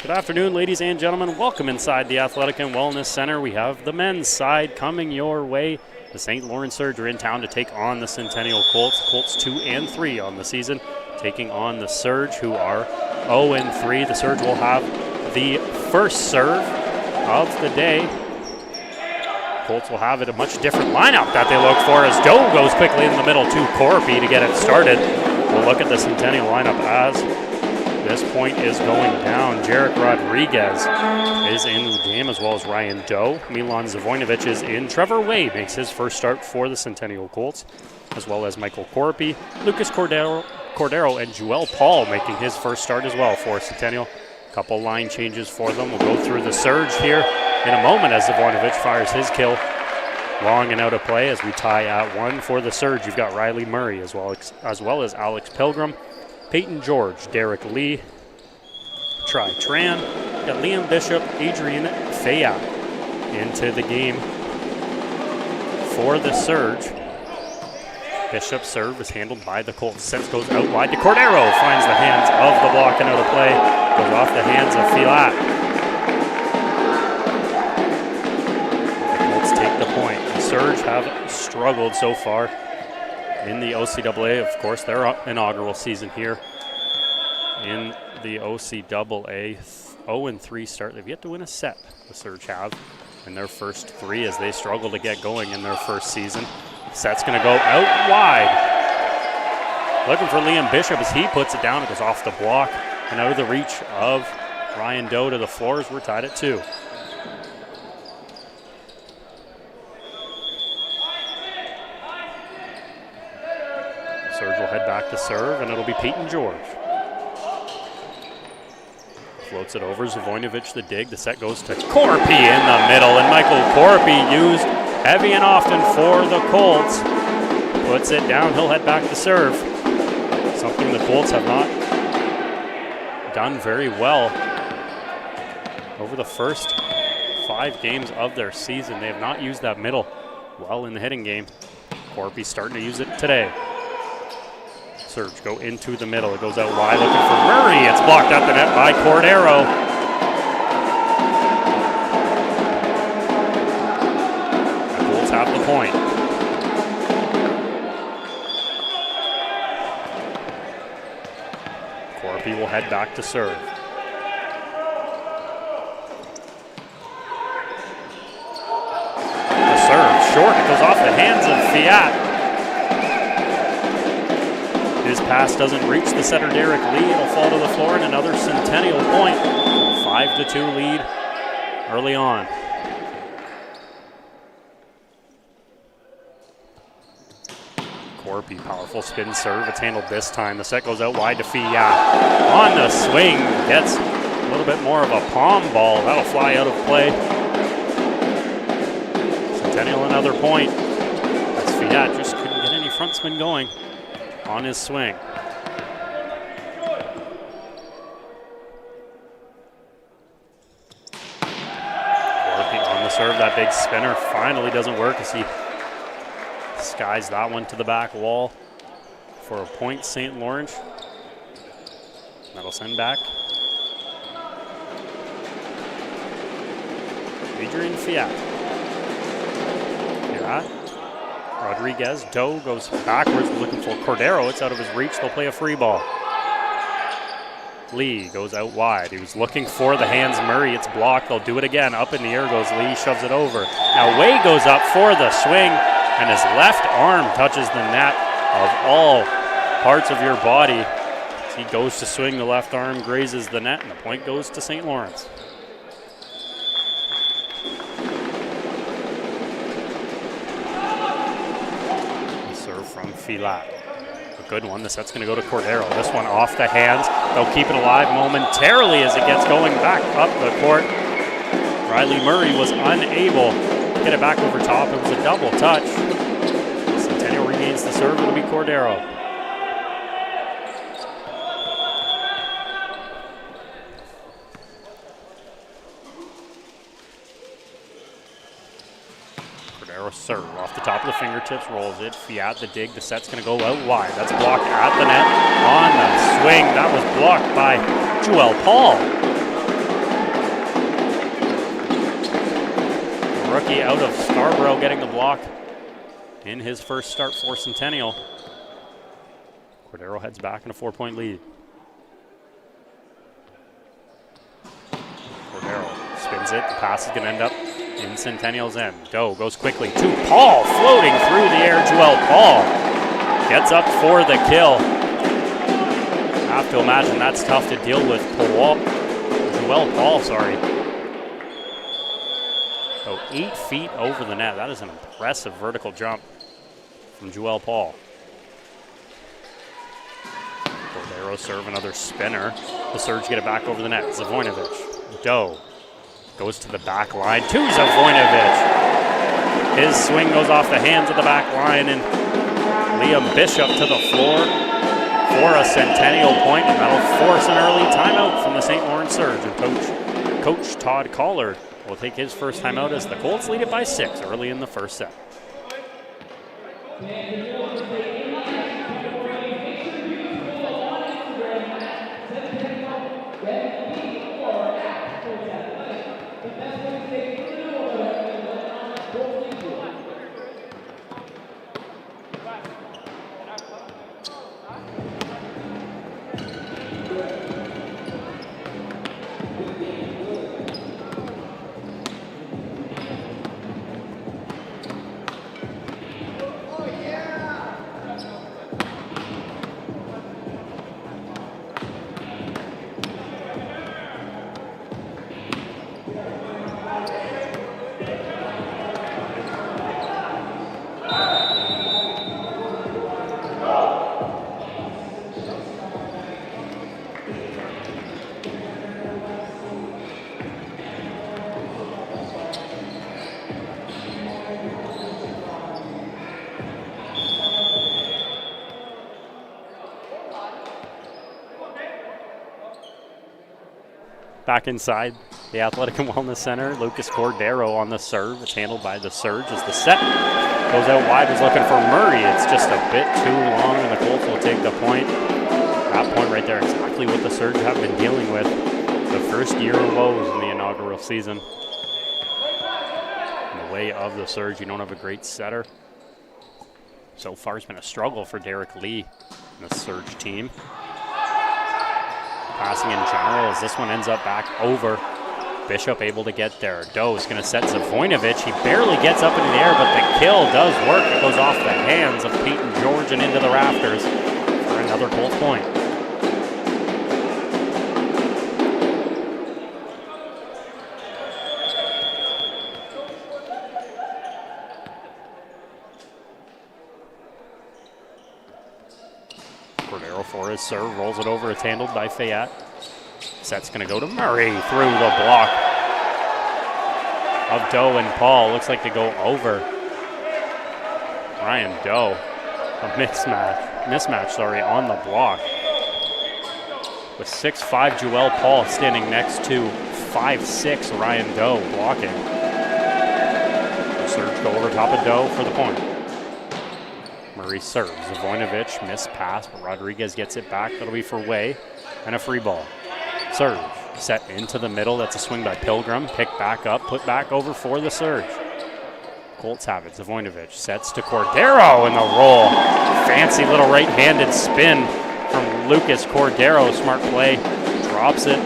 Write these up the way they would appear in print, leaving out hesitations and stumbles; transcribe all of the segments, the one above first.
Good afternoon, ladies and gentlemen. Welcome inside the Athletic and Wellness Center. We have the men's side coming your way. The St. Lawrence Surge are in town to take on the Centennial Colts. Colts 2-3 on the season, taking on the Surge, who are 0-3. The Surge will have the first serve of the day. Colts will have it a much different lineup that they look for as Doe goes quickly in the middle to Corpy to get it started. We'll look at the Centennial lineup as this point is going down. Jarek Rodriguez is in the game, as well as Ryan Doe. Milan Zavoinovic is in. Trevor Way makes his first start for the Centennial Colts, as well as Michael Corpy, Lucas Cordero, and Joel Paul making his first start as well for Centennial. Couple line changes for them. We'll go through the Surge here in a moment as Zavoinovic fires his kill. Long and out of play as we tie at 1 for the Surge. You've got Riley Murray as well as Alex Pilgrim, Peyton George, Derek Lee, Tri Tran, got Liam Bishop, Adrian Faya into the game for the Surge. Bishop's serve is handled by the Colts. Sense goes out wide to Cordero, finds the hands of the block and out of play, goes off the hands of Filat. The Colts take the point. The Surge have struggled so far in the OCAA. Of course, their inaugural season here in the OCAA. 0-3 start. They've yet to win a set, the Surge have, in their first 3 as they struggle to get going in their first season. Set's going to go out wide. Looking for Liam Bishop as he puts it down. It goes off the block and out of the reach of Ryan Doe to the floors. We're tied at 2. Surge will head back to serve, and it'll be Peyton George. Floats it over, Zavoinovic the dig. The set goes to Corpy in the middle, and Michael Corpy used heavy and often for the Colts. Puts it down, he'll head back to serve. Something the Colts have not done very well over the first 5 games of their season. They have not used that middle well in the hitting game. Corpy starting to use it today. Surge go into the middle. It goes out wide looking for Murray. It's blocked at the net by Cordero. The Colts have the point. Corpy will head back to serve. The serve short. It goes off the hands of Fiat. His pass doesn't reach the setter, Derek Lee. It'll fall to the floor, and another Centennial point. 5-2 lead early on. Corpy, powerful spin serve. It's handled this time. The set goes out wide to Fiat. On the swing, gets a little bit more of a palm ball. That'll fly out of play. Centennial another point. As Fiat just couldn't get any front spin going on his swing. Corpy on the serve, that big spinner finally doesn't work as he skies that one to the back wall for a point, St. Lawrence. That'll send back Adrian Fiat. Rodriguez, Doe goes backwards, looking for Cordero. It's out of his reach. They'll play a free ball. Lee goes out wide. He was looking for the hands. Murray, it's blocked. They'll do it again. Up in the air goes Lee, shoves it over. Now Way goes up for the swing, and his left arm touches the net. Of all parts of your body, as he goes to swing, the left arm grazes the net, and the point goes to St. Lawrence. From Filat. A good one. The set's going to go to Cordero. This one off the hands. They'll keep it alive momentarily as it gets going back up the court. Riley Murray was unable to get it back over top. It was a double touch. Centennial regains the serve. It'll be Cordero. Serve off the top of the fingertips, rolls it. Fiat the dig. The set's going to go out wide. That's blocked at the net. On the swing, that was blocked by Joel Paul. The rookie out of Scarborough getting the block in his first start for Centennial. Cordero heads back in a 4-point lead. Cordero spins it. The pass is going to end up in Centennial's end. Doe goes quickly to Paul, floating through the air. Joel Paul gets up for the kill. I have to imagine that's tough to deal with. Joel Paul, sorry. So 8 feet over the net. That is an impressive vertical jump from Joel Paul. Cordero serve, another spinner. The Surge get it back over the net. Zavoinovich. Doe goes to the back line to Zavoinovich. His swing goes off the hands of the back line, and Liam Bishop to the floor for a Centennial point, and that'll force an early timeout from the St. Lawrence Surge. And Coach Todd Collard will take his first timeout as the Colts lead it by 6 early in the first set. Back inside the Athletic and Wellness Center, Lucas Cordero on the serve. It's handled by the Surge as the set Goes out wide, was looking for Murray. It's just a bit too long, and the Colts will take the point. That point right there, exactly what the Surge have been dealing with the first year of woes in the inaugural season. In the way of the Surge, you don't have a great setter. So far, it's been a struggle for Derek Lee and the Surge team. Passing in general as this one ends up back over. Bishop able to get there. Doe is going to set Zavoinovic. He barely gets up into the air, but the kill does work. It goes off the hands of Peyton George and into the rafters for another Colts point. Cordero for his serve, rolls it over. It's handled by Fayette. Set's going to go to Murray through the block of Doe and Paul. Looks like they go over. Ryan Doe, a mismatch on the block. With 6'5" Joel Paul standing next to 5'6" Ryan Doe blocking. The Surge go over top of Doe for the point. Murray serves. Zavoinovic, missed pass, but Rodriguez gets it back. That'll be for Way, and a free ball. Surge, set into the middle. That's a swing by Pilgrim. Picked back up, put back over for the Surge. Colts have it. Zavoinovic sets to Cordero in the roll. Fancy little right-handed spin from Lucas Cordero. Smart play. Drops it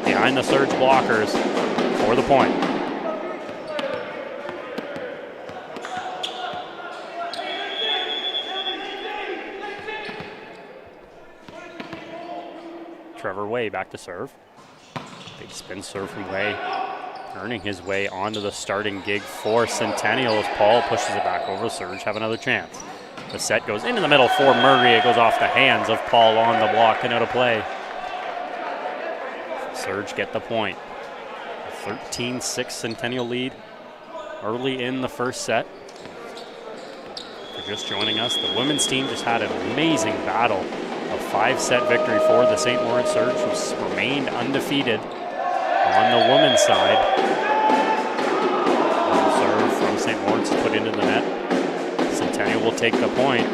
behind the Surge blockers for the point. Trevor Way back to serve. Big spin serve from Way, earning his way onto the starting gig for Centennial as Paul pushes it back over. Surge have another chance. The set goes into the middle for Murray. It goes off the hands of Paul on the block and out of play. Surge get the point. A 13-6 Centennial lead early in the first set. If you're just joining us, the women's team just had an amazing battle. A 5-set victory for the St. Lawrence Surge, who's remained undefeated on the women's side. The serve from St. Lawrence is put into the net. Centennial will take the point.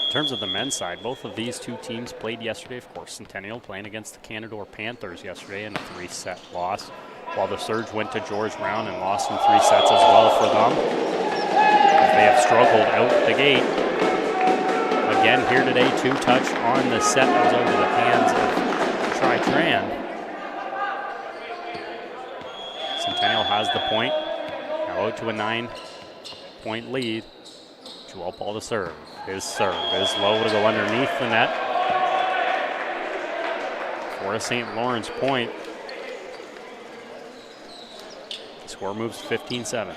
In terms of the men's side, both of these two teams played yesterday. Of course, Centennial playing against the Canadore Panthers yesterday in a 3-set loss, while the Surge went to George Brown and lost in 3 sets as well for them. They have struggled out the gate. Again here today, 2-touch on the set that was over the hands of Tri-Tran. Centennial has the point. Now out to a 9-point lead. Joel Paul to serve. His serve is low to go underneath the net for a St. Lawrence point. The score moves 15-7.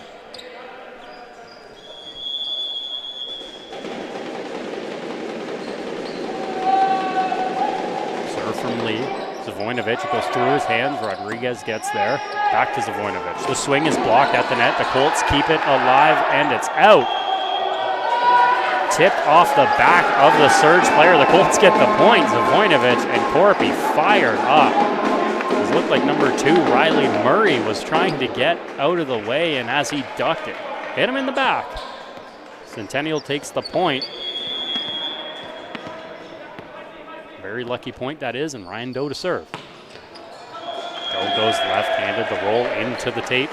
From Lee. Zavoinovic, it goes through his hands. Rodriguez gets there. Back to Zavoinovic. The swing is blocked at the net. The Colts keep it alive, and it's out. Tipped off the back of the Surge player. The Colts get the point. Zavoinovic and Corpy fired up. It looked like number 2, Riley Murray, was trying to get out of the way, and as he ducked it, hit him in the back. Centennial takes the point. Very lucky point that is, and Ryan Doe to serve. Doe goes left-handed, the roll into the tape.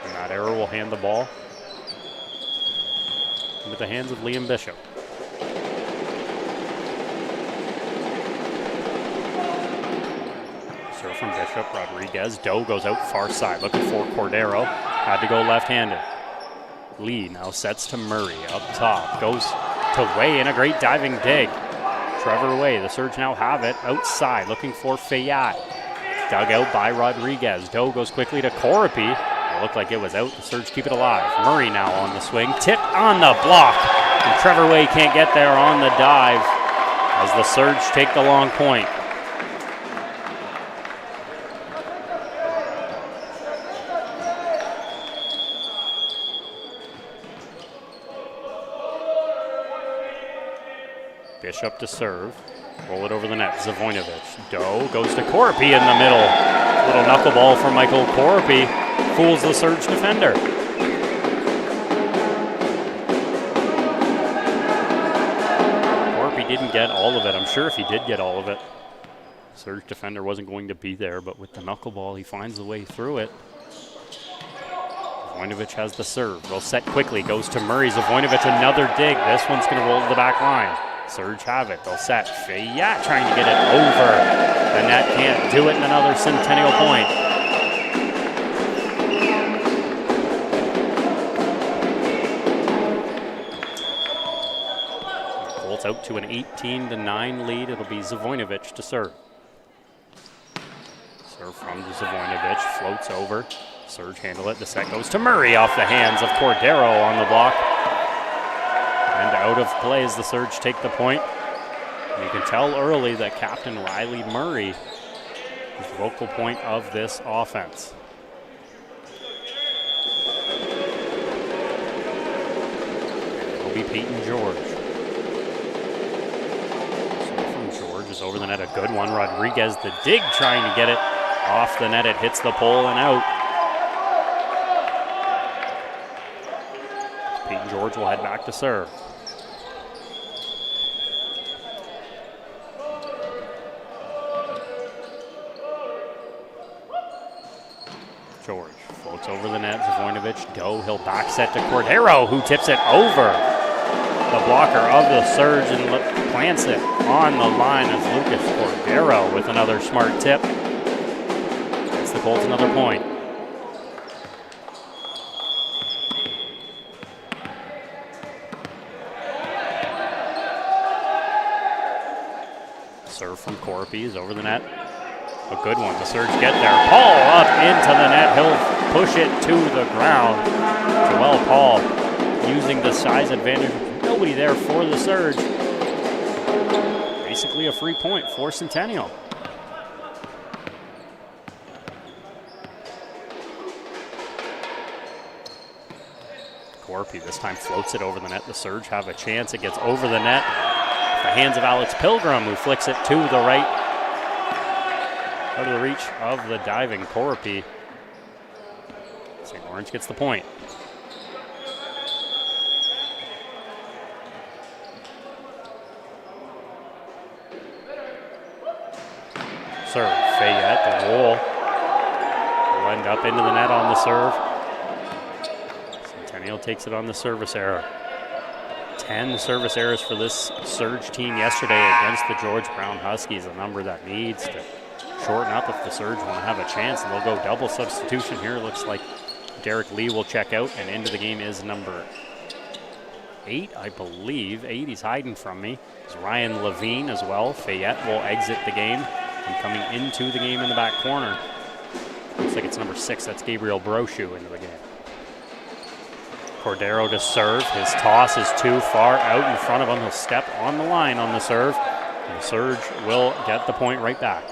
And that error will hand the ball into the hands of Liam Bishop. Serve from Bishop, Rodriguez. Doe goes out far side, looking for Cordero. Had to go left-handed. Lee now sets to Murray up top, goes to Way in a great diving dig. Trevor Way, the Surge now have it outside, looking for Fayette. Dug out by Rodriguez. Doe goes quickly to Corpy. It looked like it was out. The Surge keep it alive. Murray now on the swing. Tip on the block. And Trevor Way can't get there on the dive as the Surge take the long point. Bishop to serve. Roll it over the net. Zavoinovic. Doe goes to Korpi in the middle. Little knuckleball from Michael Korpi. Fools the Surge defender. Korpi didn't get all of it. I'm sure if he did get all of it, Surge defender wasn't going to be there, but with the knuckleball, he finds the way through it. Zavoinovic has the serve. They'll set quickly. Goes to Murray. Zavoinovic, another dig. This one's going to roll to the back line. Surge have it. They'll set. Fayette trying to get it over. The net can't do it, and another Centennial point. Colts out to an 18-9 lead. It'll be Zavoinovic to serve. Serve from Zavoinovic. Floats over. Surge handle it. The set goes to Murray off the hands of Cordero on the block. And out of play as the Surge take the point. And you can tell early that Captain Riley Murray is the focal point of this offense. It'll be Peyton George. So from George is over the net. A good one. Rodriguez, the dig, trying to get it off the net. It hits the pole and out. Peyton George will head back to serve. George floats over the net. Zavoinovic, Doe, he'll back set to Cordero, who tips it over the blocker of the Surge and plants it on the line as Lucas Cordero with another smart tip. It's the Colts another point. Serve from Korpi is over the net. A good one. The Surge get there. Paul up into the net. He'll push it to the ground. Joel Paul using the size advantage. Nobody there for the Surge. Basically a free point for Centennial. Korpi this time floats it over the net. The Surge have a chance. It gets over the net. The hands of Alex Pilgrim, who flicks it to the right. Out of the reach of the diving Korpi. St. Lawrence gets the point. Serve, Fayette, the roll. Will end up into the net on the serve. Centennial takes it on the service error. 10 service errors for this Surge team yesterday against the George Brown Huskies, a number that needs to shorten up if the Surge want to have a chance, and they'll go double substitution here. Looks like Derek Lee will check out, and into the game is number 8, I believe. 8, he's hiding from me. It's Ryan Levine as well. Fayette will exit the game, and coming into the game in the back corner, looks like it's number 6. That's Gabriel Brochu into the game. Cordero to serve. His toss is too far out in front of him. He'll step on the line on the serve. And the Surge will get the point right back.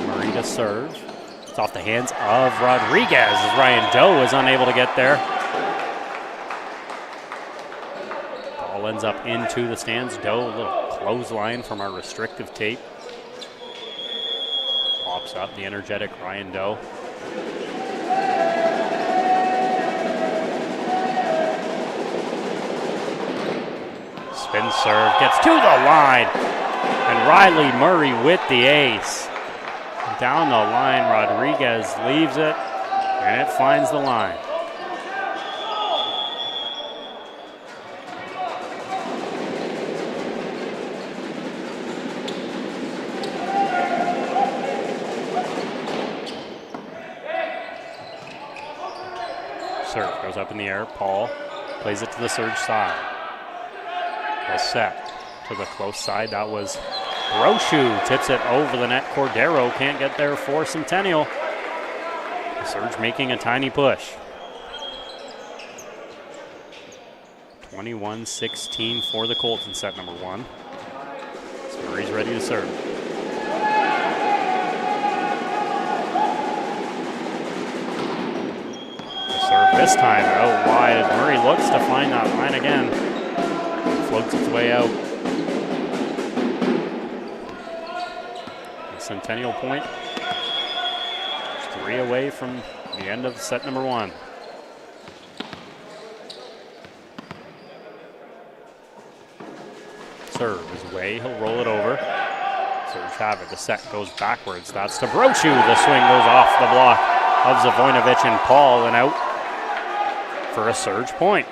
Murray to serve. It's off the hands of Rodriguez as Ryan Doe is unable to get there. Ends up into the stands. Doe, a little clothesline from our restrictive tape. Pops up the energetic Ryan Doe. Spin serve, gets to the line. And Riley Murray with the ace. Down the line, Rodriguez leaves it, and it finds the line. Serve goes up in the air. Paul plays it to the Surge side. Well set to the close side. That was Brochu. Tips it over the net. Cordero can't get there for Centennial. The Surge making a tiny push. 21-16 for the Colts in set number 1. So Murray's ready to serve. Serve this time out wide as Murray looks to find that line again. Floats its way out. The Centennial point. Just 3 away from the end of set number 1. Serve is away, he'll roll it over. Surge have it, the set goes backwards. That's to Brochu, the swing goes off the block of Zavoinovich and Paul and out for a Surge point.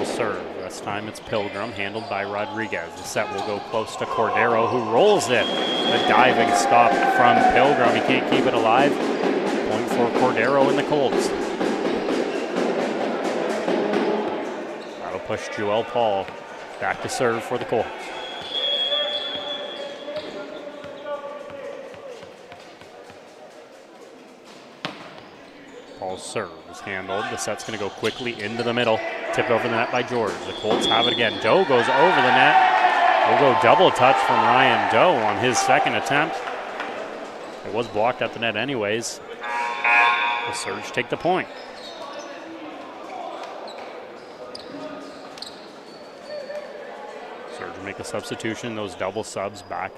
Serve. This time it's Pilgrim, handled by Rodriguez. The set will go close to Cordero, who rolls it. A diving stop from Pilgrim. He can't keep it alive. Point for Cordero and the Colts. That'll push Joel Paul back to serve for the Colts. Paul's serve is handled. The set's going to go quickly into the middle. Tipped over the net by George. The Colts have it again. Doe goes over the net. We'll go double touch from Ryan Doe on his second attempt. It was blocked at the net anyways. The Surge take the point. Surge make a substitution. Those double subs back.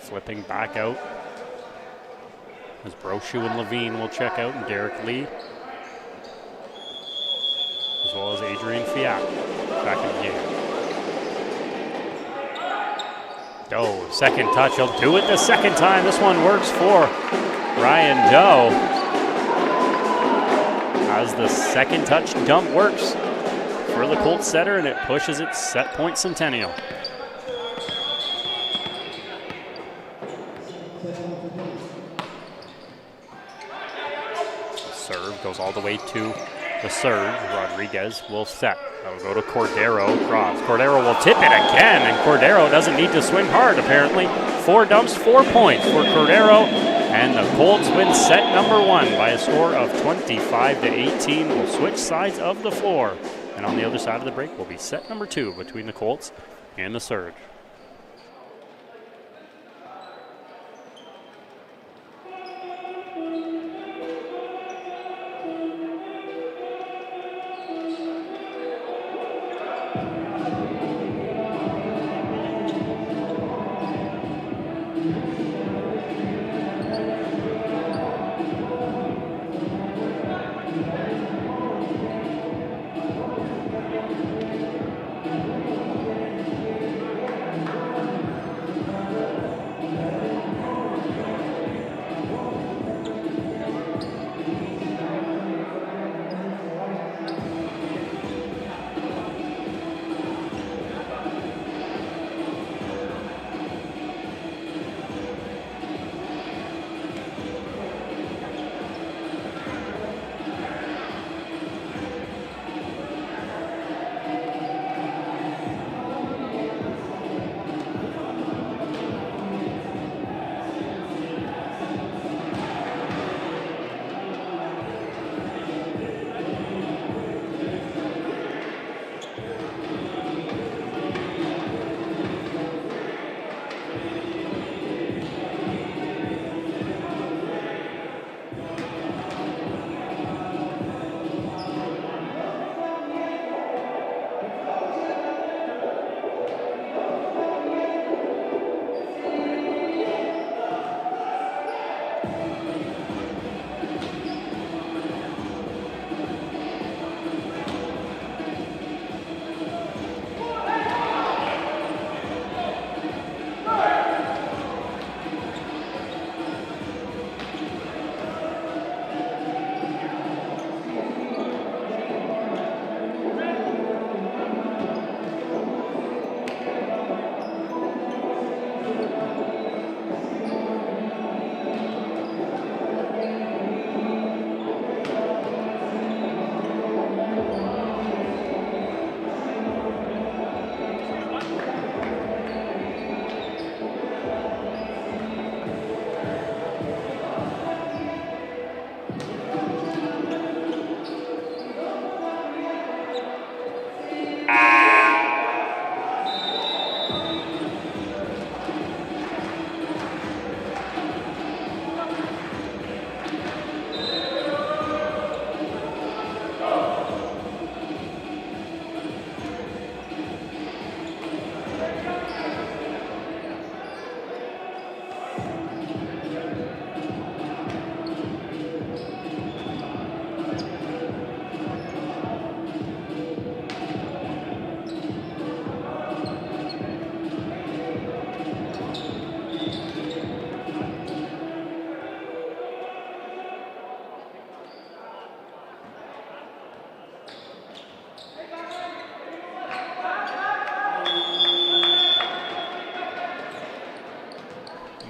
Flipping back out. As Brochu and Levine will check out, and Derek Lee, as well as Adrian Fiat back in the game. Doe, second touch, he'll do it the second time. This one works for Ryan Doe. As the second touch dump works for the Colts setter, and it pushes it set point Centennial. Serve goes all the way to the Surge. Rodriguez will set. That'll go to Cordero across. Cordero will tip it again, and Cordero doesn't need to swing hard, apparently. 4 dumps, 4 points for Cordero, and the Colts win set number 1 by a score of 25-18. We'll switch sides of the floor, and on the other side of the break will be set number 2 between the Colts and the Surge.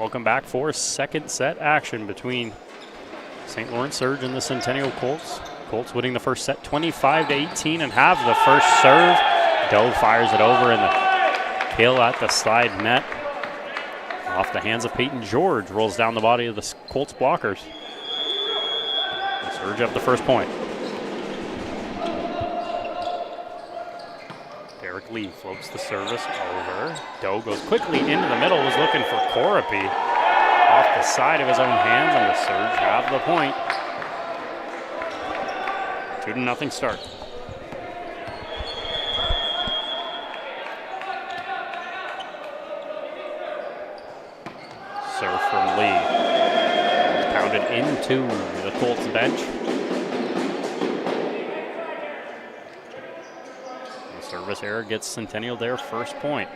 Welcome back for second set action between St. Lawrence Surge and the Centennial Colts. Colts winning the first set 25-18 and have the first serve. Doe fires it over in the kill at the slide net. Off the hands of Peyton George, rolls down the body of the Colts blockers. The Surge up the first point. Derek Lee floats the service over. Doe goes quickly into the middle, was looking for Corapi. Off the side of his own hands, and the Surge have the point. 2-0 start. Serve from Lee. It's pounded into the Colts bench. The service error gets Centennial their first point.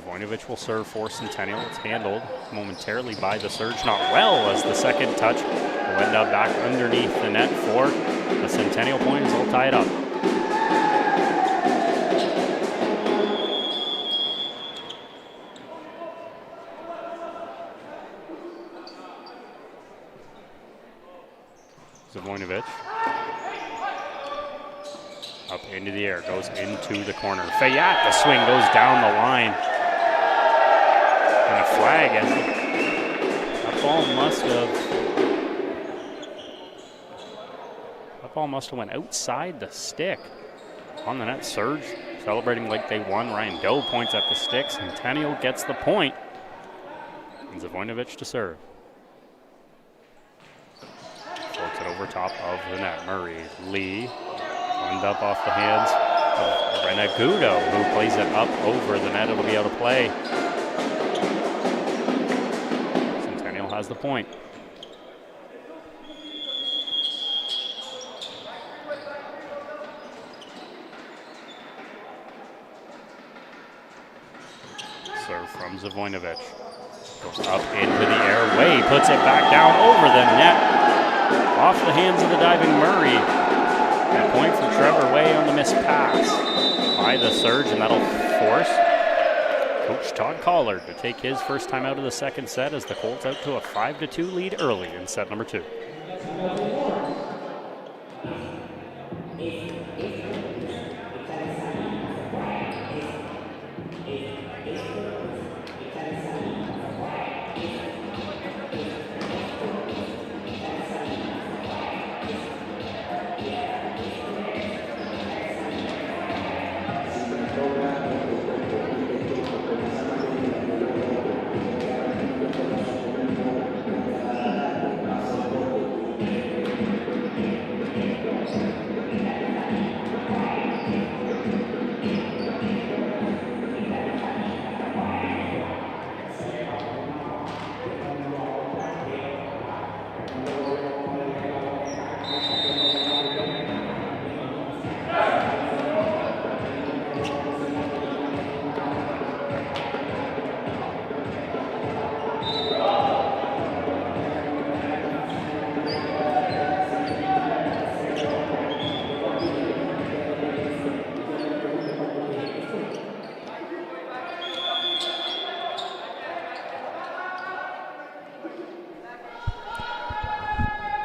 Voinovich will serve for Centennial. It's handled momentarily by the Surge. Not well, as the second touch will end up back underneath the net for the Centennial point as they'll tie it up. Voinovich up into the air, goes into the corner. Fayette, the swing goes down the line. And a flag, and that ball must have went outside the stick. On the net, Surge celebrating like they won. Ryan Doe points at the stick. Centennial gets the point. And Zavoinovich to serve. Floats it over top of the net. Murray, Lee, wound up off the hands of Renagudo, who plays it up over the net. It'll be able to play. Centennial has the point. Serve from Zavoinovich. Goes up into the air. Way puts it back down over the net. Off the hands of the diving Murray. And a point for Trevor Way on the missed pass by the Surge, and that'll force Coach Todd Collard to take his first time out of the second set as the Colts out to a 5-2 lead early in set number 2.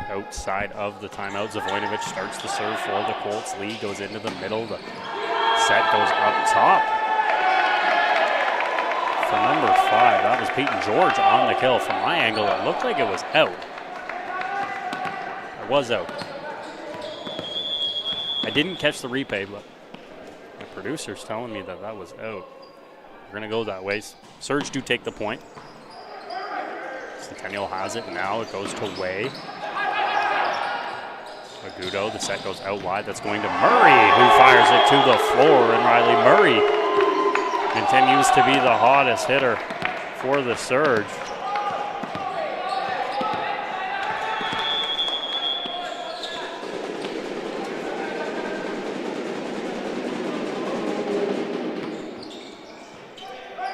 Outside of the timeout, Zavoinovich starts the serve for the Colts. Lee goes into the middle. The set goes up top. For number 5, that was Peyton George on the kill. From my angle, it looked like it was out. It was out. I didn't catch the replay, but my producer's telling me that that was out. We're going to go that way. Surge do take the point. Centennial has it now. It goes to Way. Agudo, the set goes out wide. That's going to Murray, who fires it to the floor. And Riley Murray continues to be the hottest hitter for the Surge.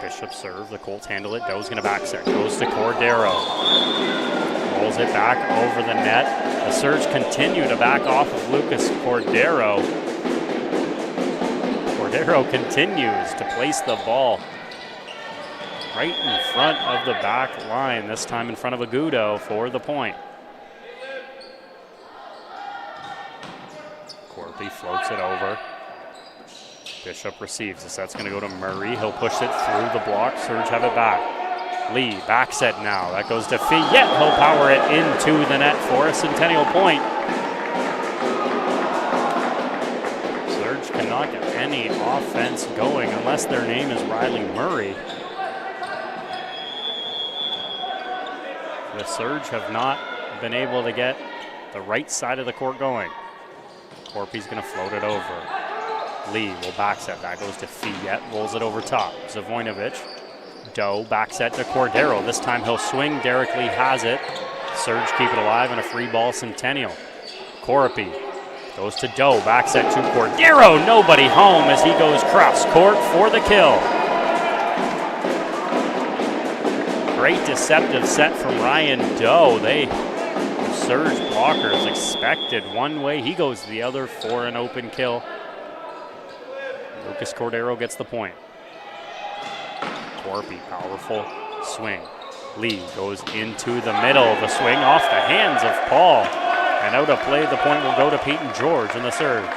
Bishop serve. The Colts handle it. Doe's going to back set. Goes to Cordero. rolls it back over the net. The Surge continue to back off of Lucas Cordero. Cordero continues to place the ball right in front of the back line, this time in front of Agudo for the point. Corby floats it over. Bishop receives. The set's going to go to Murray. He'll push it through the block. Surge have it back. Lee, back set now. That goes to Fillette. He'll power it into the net for a Centennial point. Surge cannot get any offense going unless their name is Riley Murray. The Surge have not been able to get the right side of the court going. Corpy's going to float it over. Lee will back set. That goes to Fillette. Rolls it over top. Zavoinovic. Doe back set to Cordero. This time he'll swing. Derek Lee has it. Surge keep it alive and a free ball Centennial. Corpy goes to Doe. Back set to Cordero. Nobody home as he goes cross court for the kill. Great deceptive set from Ryan Doe. The Surge blockers expected one way. He goes the other for an open kill. Lucas Cordero gets the point. Corpy, powerful swing. Lee goes into the middle. The swing off the hands of Paul. And out of play, the point will go to Peyton George in the Surge.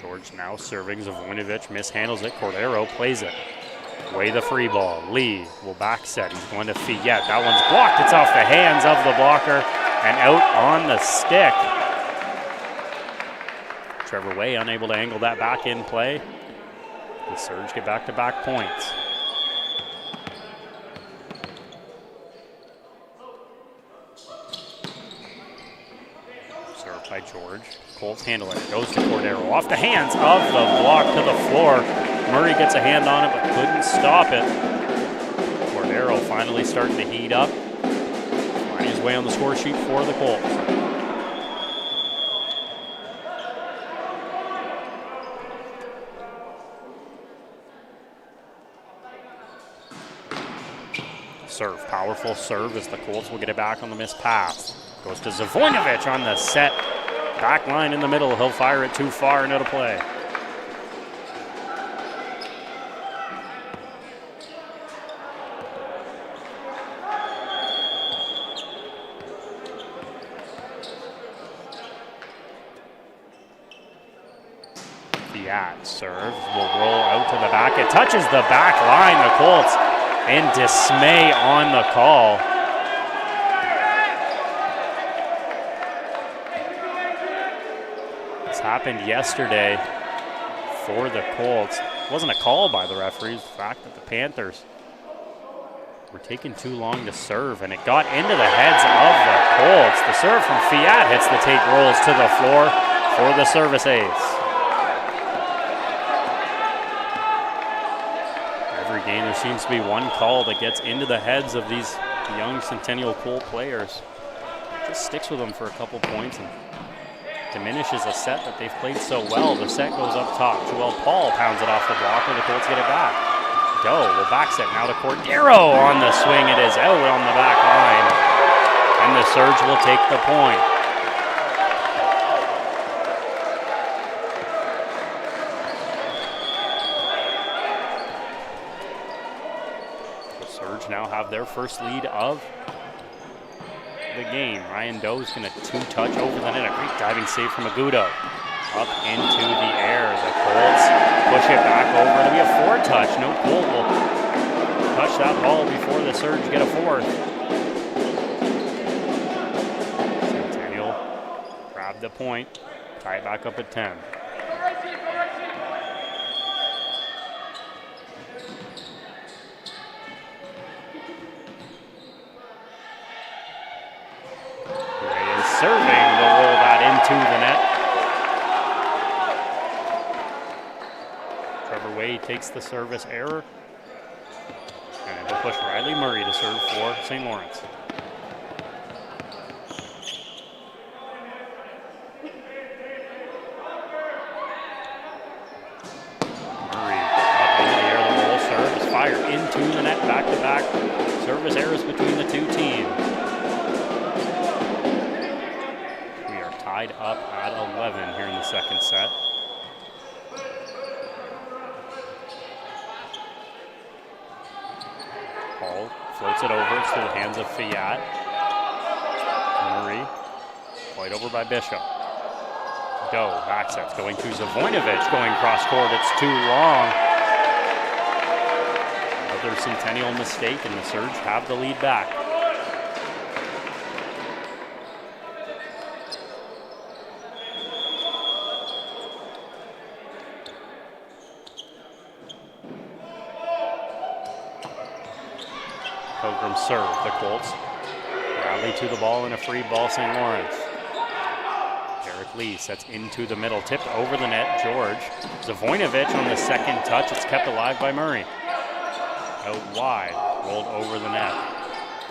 George now serving. Zavoinovic mishandles it. Cordero plays it. Away the free ball. Lee will back set. He's going to Fillette. That one's blocked. It's off the hands of the blocker and out on the stick. Trevor Way unable to angle that back in play. The Surge get back-to-back points. Served by George. Colts handle it. Goes to Cordero. Off the hands of the block to the floor. Murray gets a hand on it but couldn't stop it. Cordero finally starting to heat up. Finding his way on the score sheet for the Colts. Serve. Powerful serve as the Colts will get it back on the missed pass. Goes to Zavoinovic on the set. Back line in the middle. He'll fire it too far and out of play. Fillette serves, will roll out to the back. It touches the back line. The Colts in dismay on the call. This happened yesterday for the Colts. It wasn't a call by the referees. The fact that the Panthers were taking too long to serve, and it got into the heads of the Colts. The serve from Fillette hits the tape, rolls to the floor for the service ace. Every game there seems to be one call that gets into the heads of these young Centennial Colt players. Just sticks with them for a couple points and diminishes a set that they've played so well. The set goes up top. Joel Paul pounds it off the blocker. The Colts get it back. Doe will back set now to Cordero on the swing. It is out on the back line. And the Surge will take the point. The Surge now have their first lead of the game. Ryan Doe's going to two-touch over the net. A great diving save from Agudo. Up into the air. The Colts push it back over. It'll be a four-touch. No Colt will touch that ball before the Surge get a fourth. Centennial grab the point. Tie it back up at 10. Serving, will roll that into the net. Trevor Wade takes the service error. And he'll push Riley Murray to serve for St. Lawrence. service errors between the two teams. We are tied up at 11 here in the second set. Hall floats it over. It's to the hands of Fiat. Murray. Played over by Bishop. Doe, back sets going to Zavoinovic, going cross court. It's too long. Another Centennial mistake, and the Surge have the lead back. Pilgrim serve, the Colts. Rally to the ball and a free ball, St. Lawrence. Derek Lee sets into the middle, tipped over the net, George. Zavoinovic on the second touch, it's kept alive by Murray. Out wide, rolled over the net.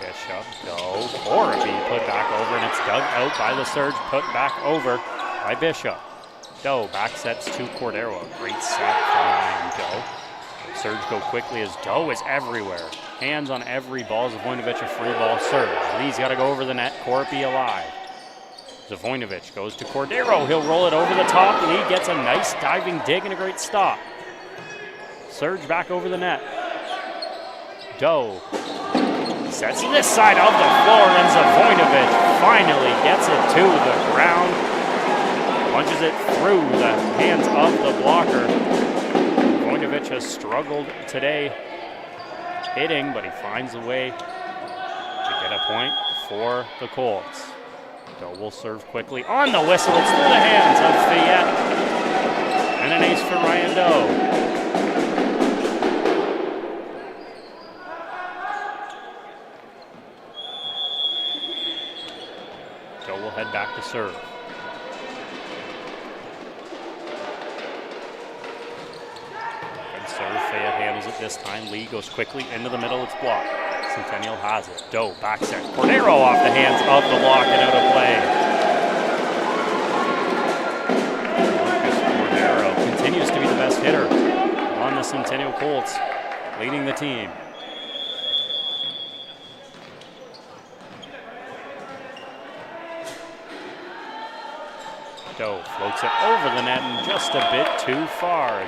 Bishop, go, Corby put back over, and it's dug out by the Surge, put back over by Bishop. Doe back sets to Cordero, great set from Doe. Surge go quickly as Doe is everywhere. Hands on every ball. Zavoinovic a free ball serve. Lee's got to go over the net. Corpy alive. Zavoinovic goes to Cordero. He'll roll it over the top. Lee gets a nice diving dig and a great stop. Surge back over the net. Doe sets this side of the floor, and Zavoinovic finally gets it to the ground. Punches it through the hands of the blocker. Zavoinovic has struggled today hitting, but he finds a way to get a point for the Colts. Doe will serve quickly on the whistle. It's through the hands of Fiat. And an ace for Ryan Doe. Doe will head back to serve. Fayette handles it this time. Lee goes quickly into the middle. It's blocked. Centennial has it. Doe back set. Cordero off the hands of the block and out of play. Lucas Cordero continues to be the best hitter on the Centennial Colts, leading the team. Doe floats it over the net and just a bit too far.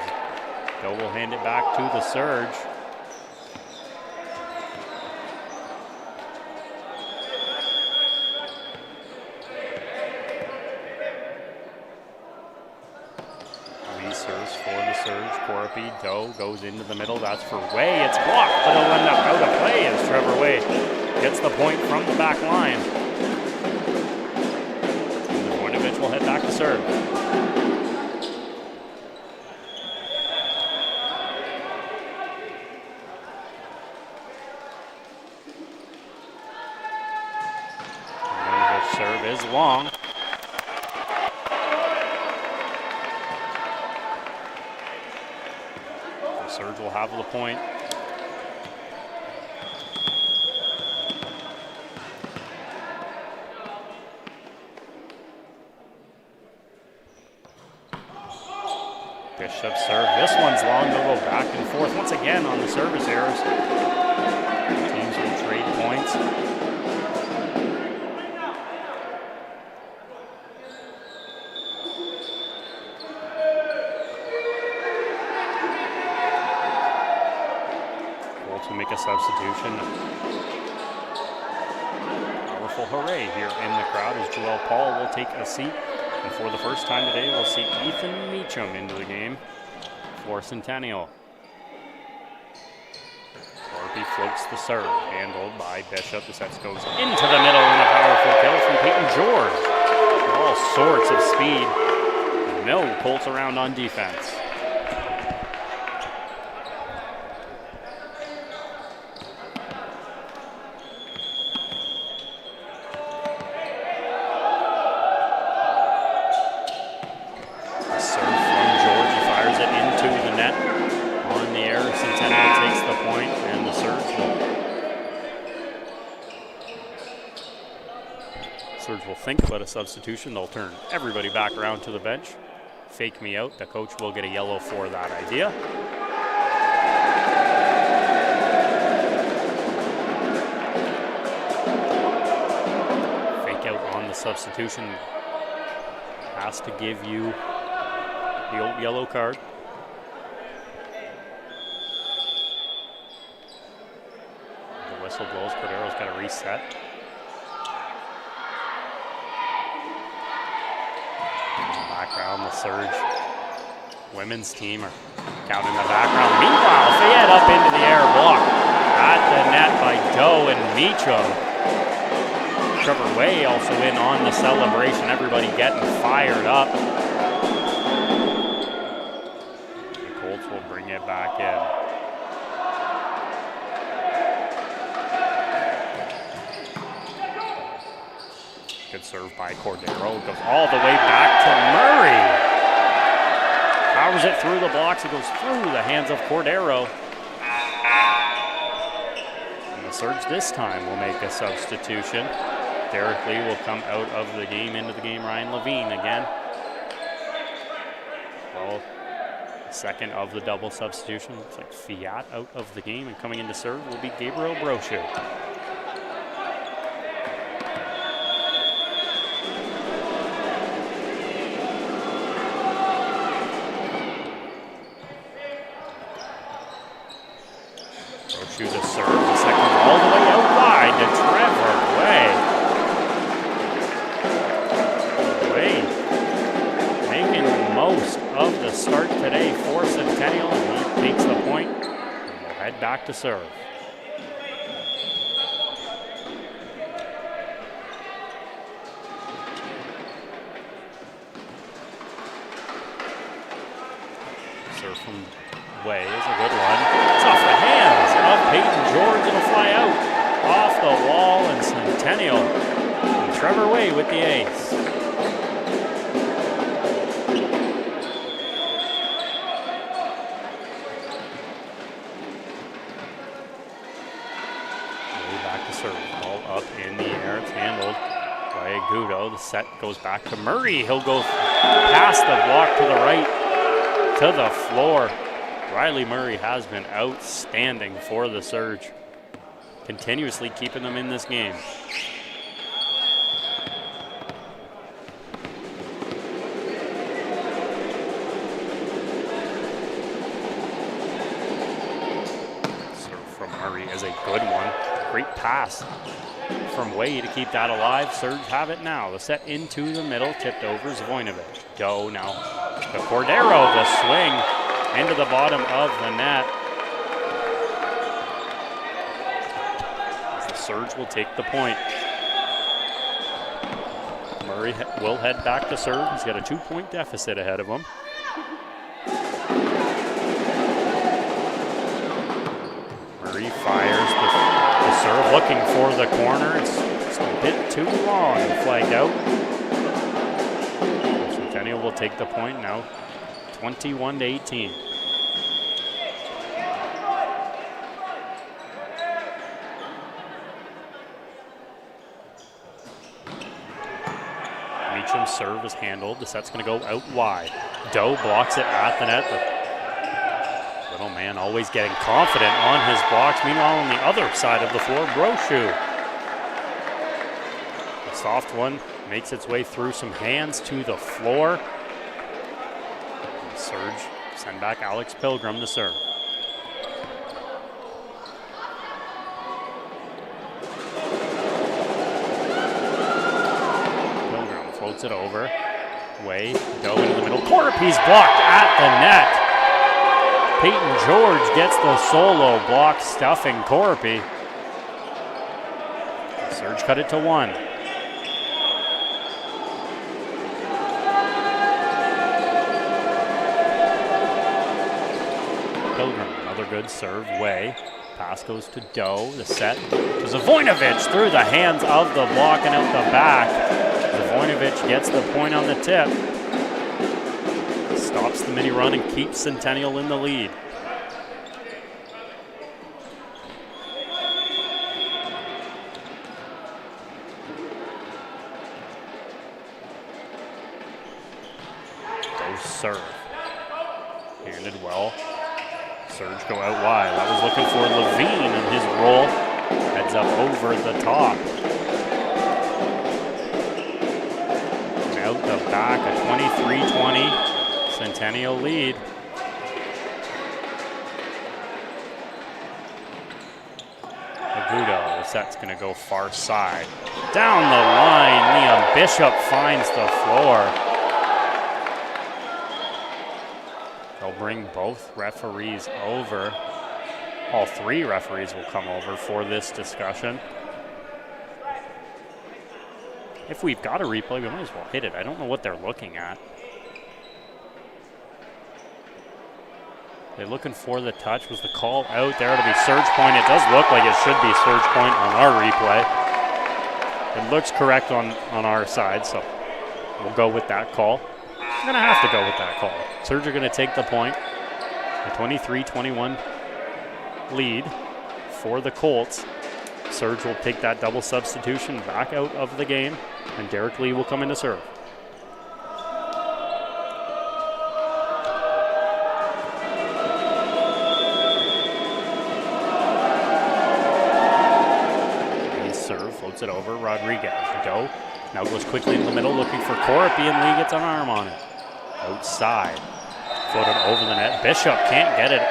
Doe will hand it back to the Surge. Lee serves for the Surge. Corpy, Doe goes into the middle. That's for Way. It's blocked, but it'll end up out of play as Trevor Way gets the point from the back line. And Zavoinovic will head back to serve. Serve is long. The Surge will have the point. Bishop serve. This one's long. They'll go back and forth once again on the service errors. Teams will trade points. To make a substitution. Powerful hooray here in the crowd as Joel Paul will take a seat. And for the first time today, we'll see Ethan Meacham into the game for Centennial. Corpy floats the serve, handled by Bishop. The set goes into the middle and a powerful kill from Peyton George. All sorts of speed. No Colts around on defense. Surge will think about a substitution. They'll turn everybody back around to the bench. Fake me out. The coach will get a yellow for that idea. substitution has to give you the old yellow card. The whistle blows. Cordero's got to reset. In the background, the Surge women's team are down in the background. Meanwhile, Fayette up into the air, block at the net by Doe and Meacham. Trevor Way also in on the celebration. Everybody getting fired up. The Colts will bring it back in. Good serve by Cordero. Goes all the way back to Murray. Powers it through the blocks. It goes through the hands of Cordero. And the Surge this time will make a substitution. Derek Lee will come out of the game, into the game. Ryan Levine again. Well, second of the double substitution. Looks like Fiat out of the game, and coming in to serve will be Gabriel Brochu. Brochu's a serve, the second all the way out wide to Trevor Way. Making the most of the start today for Centennial, and he takes the point and will head back to serve. Serve from Way is a good one. It's off the hands of Peyton George. It'll fly out off the wall, and Centennial and Trevor Way with the ace. Ball up in the air. It's handled by Agudo. The set goes back to Murray. He'll go past the block to the right to the floor. Riley Murray has been outstanding for the Surge, continuously keeping them in this game. Serve from Murray is a good one. Great pass from Way to keep that alive. Surge have it now. The set into the middle, tipped over Zvojinovic. Go now to Cordero. The swing into the bottom of the net. As the Surge will take the point. Murray will head back to serve. He's got a 2-point deficit ahead of him. Murray fires the serve, looking for the corner. It's a bit too long and flagged out. Centennial will take the point now, 21-18. Meacham's serve is handled. The set's going to go out wide. Doe blocks it at the net. Little man always getting confident on his blocks. Meanwhile, on the other side of the floor, Brochu. The soft one makes its way through some hands to the floor. Surge send back Alex Pilgrim to serve. Pilgrim floats it over. Way, Doe into the middle. Corpy's blocked at the net. Peyton George gets the solo block, stuffing Corpy. Surge cut it to 1. Pilgrim, another good serve. Way. Pass goes to Doe. The set to Zvojinovic through the hands of the block and out the back. Zvojinovic gets the point on the tip. Stops the mini run and keeps Centennial in the lead. Doe's serve. Handed well. Surge go out wide. That was looking for Levine, and his roll heads up over the top. back, a 23-20 Centennial lead. Agudo, the set's gonna go far side. Down the line, Liam Bishop finds the floor. They'll bring both referees over. All three referees will come over for this discussion. If we've got a replay, we might as well hit it. I don't know what they're looking at. They're looking for the touch. Was the call out there to be surge point? It does look like it should be surge point on our replay. It looks correct on our side, so we'll go with that call. We're going to have to go with that call. Surge are going to take the point. A 23-21 lead for the Colts. Surge will take that double substitution back out of the game, and Derek Lee will come in to serve. It over, Rodriguez, go, now goes quickly in the middle looking for Corpy, and Lee gets an arm on it. Outside, floated over the net, Bishop can't get it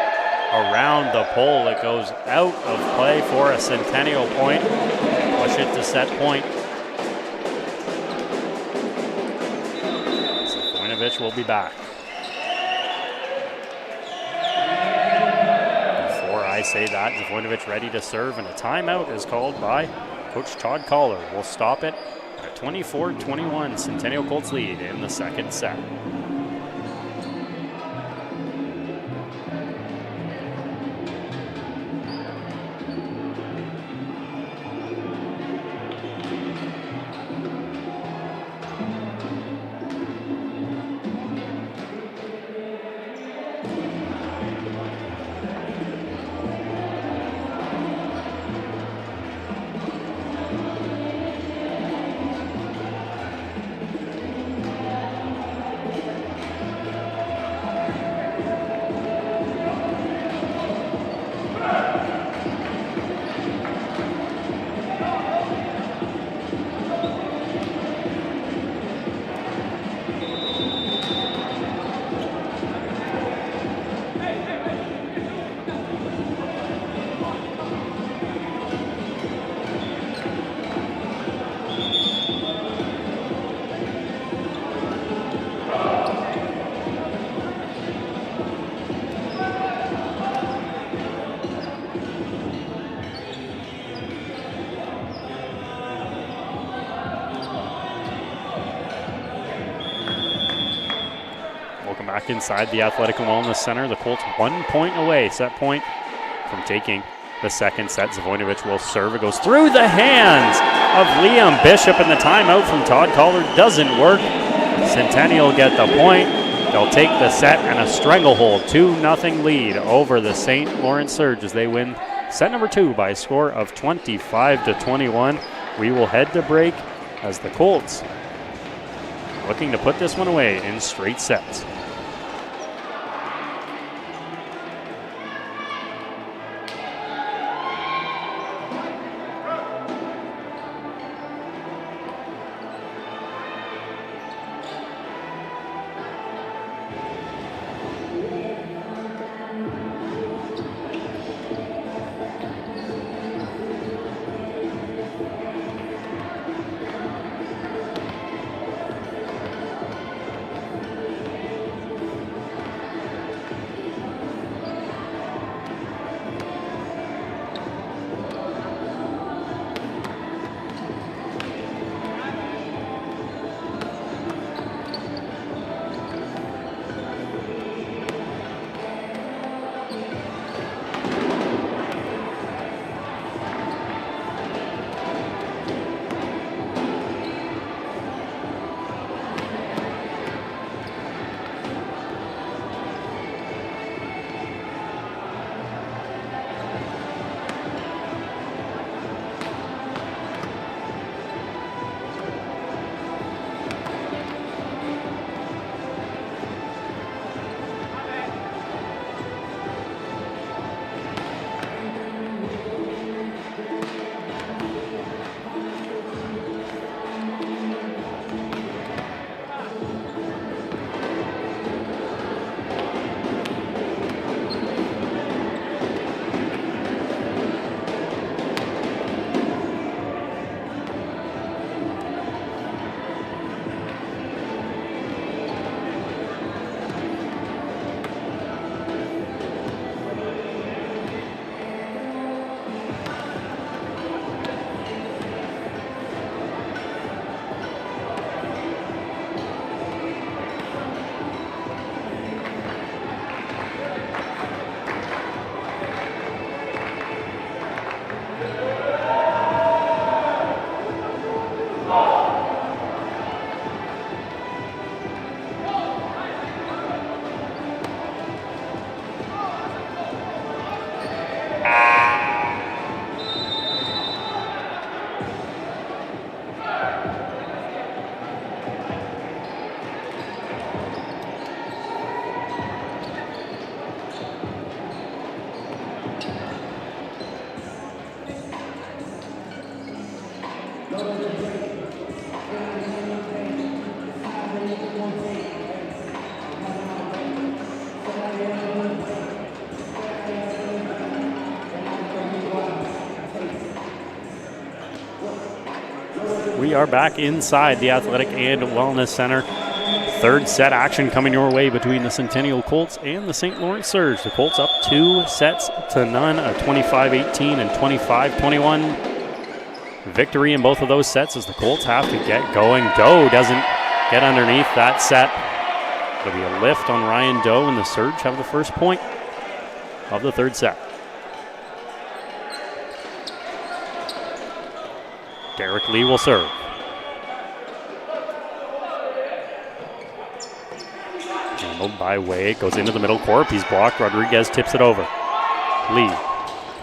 around the pole, it goes out of play for a Centennial point. Push it to set point. Zvoinovich will be back. Before I say that, Zvoinovich ready to serve, and a timeout is called by Coach Todd Collar. Will stop it at 24-21. Centennial Colts lead in the second set. Back inside the Athletic and Wellness Center. The Colts 1 point away, set point from taking the second set. Zvoinovich will serve. It goes through the hands of Liam Bishop, and the timeout from Todd Collar doesn't work. Centennial get the point. They'll take the set and a stranglehold 2-0 lead over the St. Lawrence Surge as they win set number 2 by a score of 25-21. We will head to break as the Colts looking to put this one away in straight sets. We are back inside the Athletic and Wellness Center. Third set action coming your way between the Centennial Colts and the St. Lawrence Surge. The Colts up 2-0, a 25-18 and 25-21 victory in both of those sets as the Colts have to get going. Doe doesn't get underneath that set. It'll be a lift on Ryan Doe, and the Surge have the first point of the third set. Derek Lee will serve. Handled by Way, goes into the middle court. He's blocked. Rodriguez tips it over. Lee,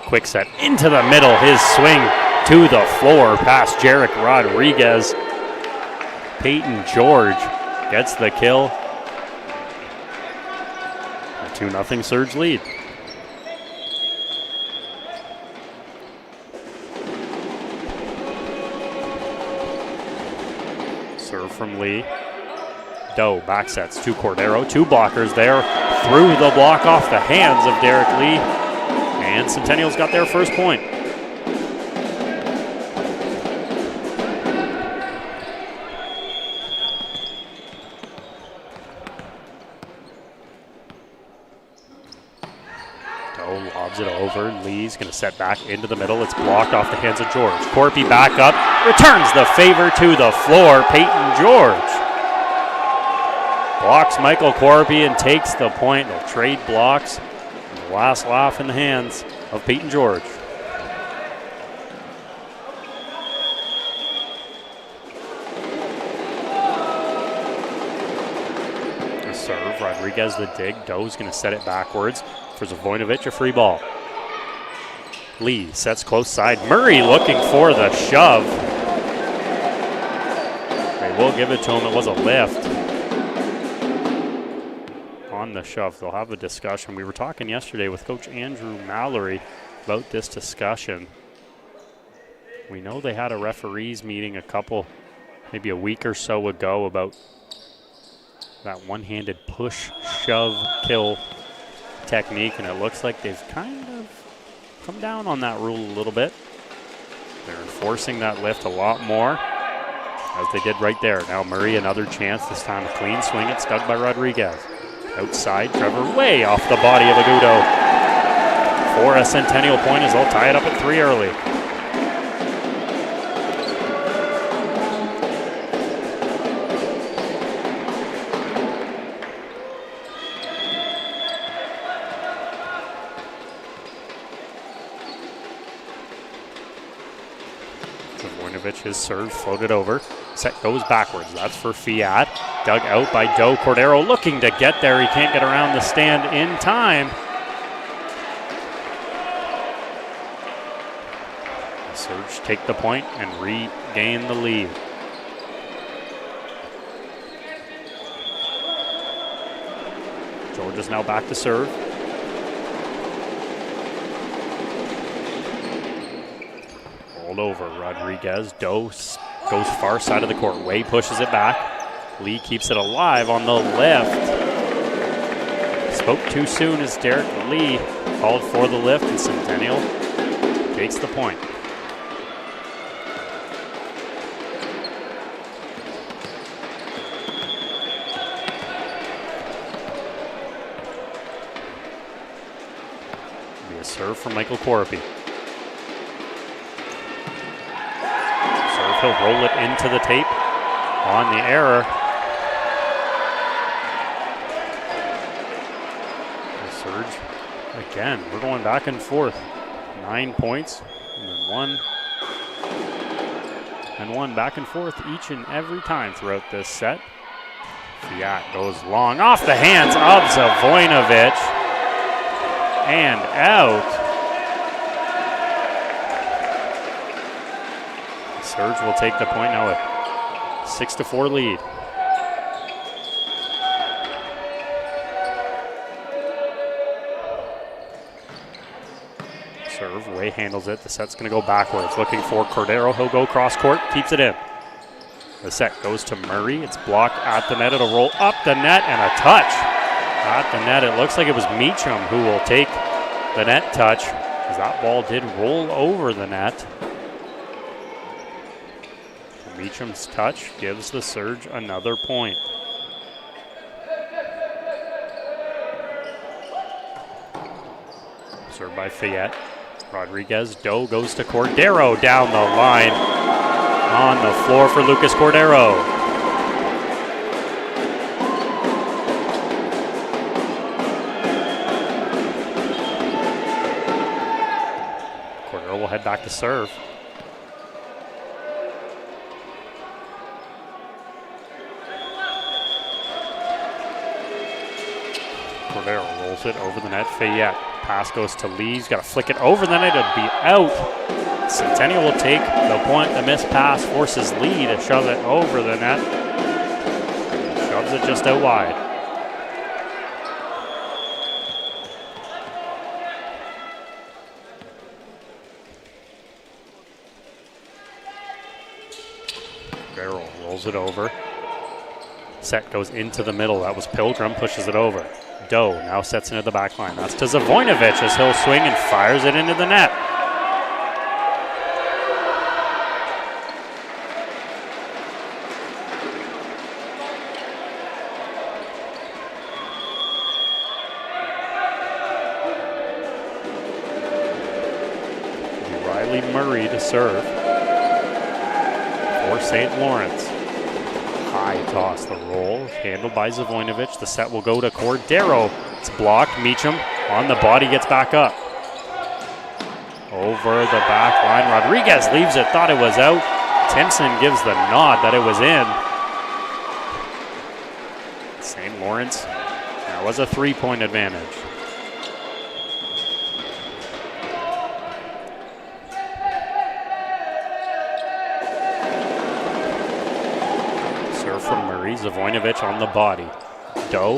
quick set into the middle. His swing to the floor past Jarek Rodriguez. Peyton George gets the kill. A 2-0 Surge lead. Serve from Lee. Doe back sets to Cordero. Two blockers there. Through the block off the hands of Derek Lee. And Centennial's got their first point. Doe lobs it over. Lee's going to set back into the middle. It's blocked off the hands of George. Corpy back up. Returns the favor to the floor. Peyton George blocks Michael Corby and takes the point. They'll trade blocks. The last laugh in the hands of Peyton George. The serve, Rodriguez the dig. Doe's going to set it backwards for Zavoinovic, a free ball. Lee sets close side. Murray looking for the shove. They will give it to him. It was a lift. On the shove. They'll have a discussion. We were talking yesterday with Coach Andrew Mallory about this discussion. We know they had a referees meeting maybe a week or so ago about that one-handed push, shove, kill technique, and it looks like they've kind of come down on that rule a little bit. They're enforcing that lift a lot more, as they did right there. Now Murray, another chance, this time a clean swing. It's dug by Rodriguez. Outside, Trevor way off the body of Agudo for a Centennial point as they'll tie it up at 3 early. His serve floated over. Set goes backwards. That's for Fiat. Dug out by Doe. Cordero looking to get there. He can't get around the stand in time. The Surge take the point and regain the lead. George is now back to serve. Over. Rodriguez. Doe goes far side of the court. Way pushes it back. Lee keeps it alive on the left. Spoke too soon as Derek Lee called for the lift, and Centennial takes the point. Be a serve from Michael Corpy. He'll roll it into the tape on the error. The Surge again. We're going back and forth. 9 points and then one back and forth each and every time throughout this set. Fiat goes long off the hands of Zavoinovic and out. Surge will take the point now, a 6-4 lead. Serve Way handles it. The set's going to go backwards. Looking for Cordero. He'll go cross court. Keeps it in. The set goes to Murray. It's blocked at the net. It'll roll up the net and a touch. At the net. It looks like it was Meacham who will take the net touch, as that ball did roll over the net. Meacham's touch gives the Surge another point. Served by Fayette. Rodriguez. Doe goes to Cordero down the line. On the floor for Lucas Cordero. Cordero will head back to serve. Cordero rolls it over the net. Fayette. Pass goes to Lee. He's got to flick it over the net. It'll be out. Centennial will take the point. The missed pass forces Lee to shove it over the net. Shoves it just out wide. Cordero rolls it over. Set goes into the middle. That was Pilgrim. Pushes it over. Doe now sets into the back line. That's to Zavoinovic as he'll swing and fires it into the net. Riley Murray to serve for St. Lawrence. High toss, the roll, handled by Zavoinovic. The set will go to Cordero. It's blocked. Meacham on the body, gets back up. Over the back line. Rodriguez leaves it, thought it was out. Timpson gives the nod that it was in. St. Lawrence, that was a 3-point advantage. From Murray. Zavoinovic on the body. Doe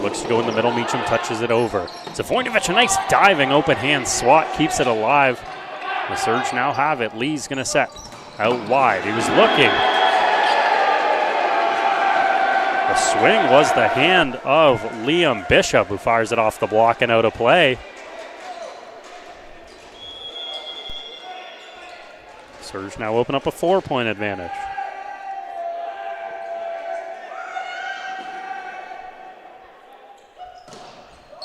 looks to go in the middle. Meacham touches it over. Zavoinovic, a nice diving open hand swat, keeps it alive. The Surge now have it. Lee's going to set out wide. He was looking. The swing was the hand of Liam Bishop, who fires it off the block and out of play. Surge now open up a 4-point advantage.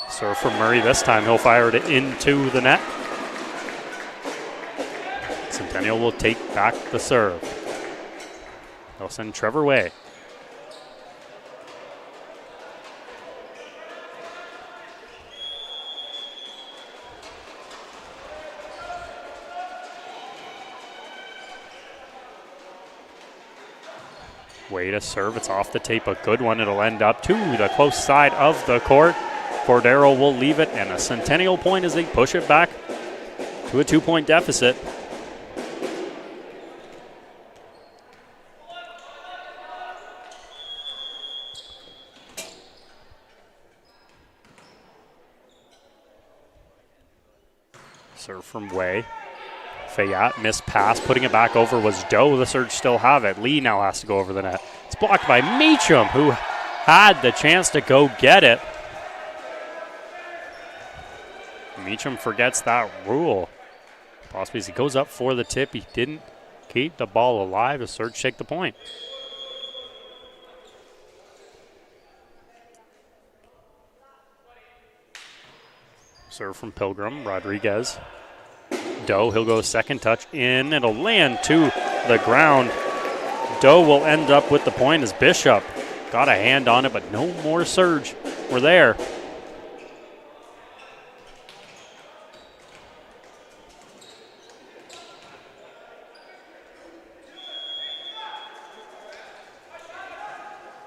Serve from Murray this time. He'll fire it into the net. Centennial will take back the serve. They'll send Trevor Way. Way to serve. It's off the tape. A good one. It'll end up to the close side of the court. Cordero will leave it, and a Centennial point as they push it back to a 2-point deficit. Serve from Way. Fayette, missed pass, putting it back over was Doe. The Surge still have it. Lee now has to go over the net. It's blocked by Meacham, who had the chance to go get it. Meacham forgets that rule. Possibly as he goes up for the tip, he didn't keep the ball alive. The Surge take the point. Serve from Pilgrim. Rodriguez. Doe, he'll go second touch in. It'll land to the ground. Doe will end up with the point as Bishop got a hand on it, but no more Surge were there.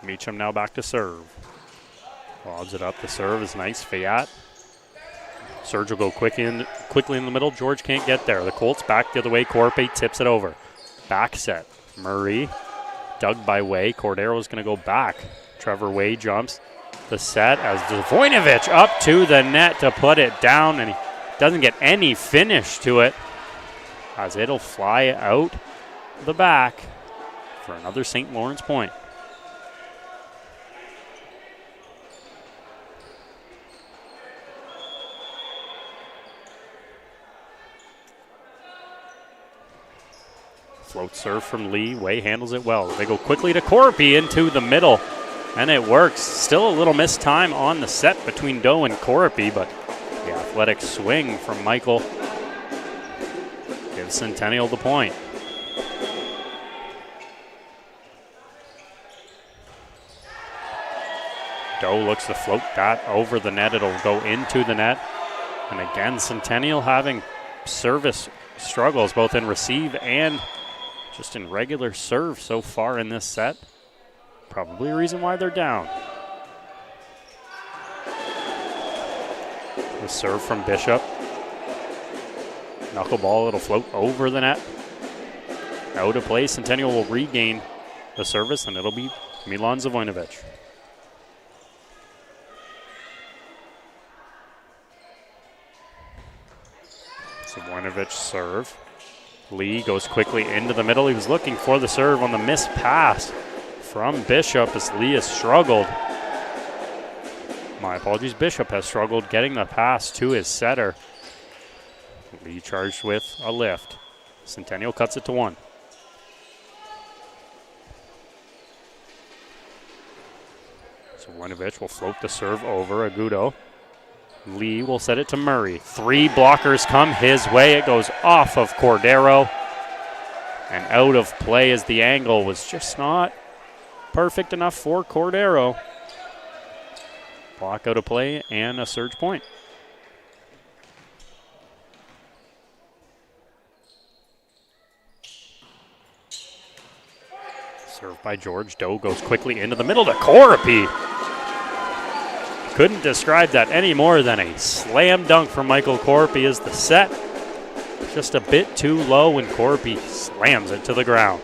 Meacham now back to serve. Lobs it up. The serve is nice. Fayette. Surge will go quickly in the middle. George can't get there. The Colts back the other way. Corpe tips it over. Back set. Murray. Dug by Way. Cordero's going to go back. Trevor Way jumps. The set as Zavoinovic up to the net to put it down, and he doesn't get any finish to it as it'll fly out the back for another St. Lawrence point. Float serve from Lee. Way handles it well. They go quickly to Corpy into the middle, and it works. Still a little missed time on the set between Doe and Corpy, but the athletic swing from Michael gives Centennial the point. Doe looks to float that over the net. It'll go into the net. And again, Centennial having service struggles both in receive and just in regular serve so far in this set. Probably a reason why they're down. The serve from Bishop. Knuckleball, it'll float over the net. Out of play, Centennial will regain the service, and it'll be Milan Zavoinovic. Zavoinovic serve. Lee goes quickly into the middle. He was looking for the serve on the missed pass from Bishop as Lee has struggled. My apologies, Bishop has struggled getting the pass to his setter. Lee charged with a lift. Centennial cuts it to 1. So Winovich will float the serve over Agudo. Lee will set it to Murray. 3 blockers come his way. It goes off of Cordero and out of play as the angle was just not perfect enough for Cordero. Block out of play and a surge point. Served by George. Doe goes quickly into the middle to Corpy. Couldn't describe that any more than a slam dunk from Michael Corpy as the set just a bit too low and Corpy slams it to the ground.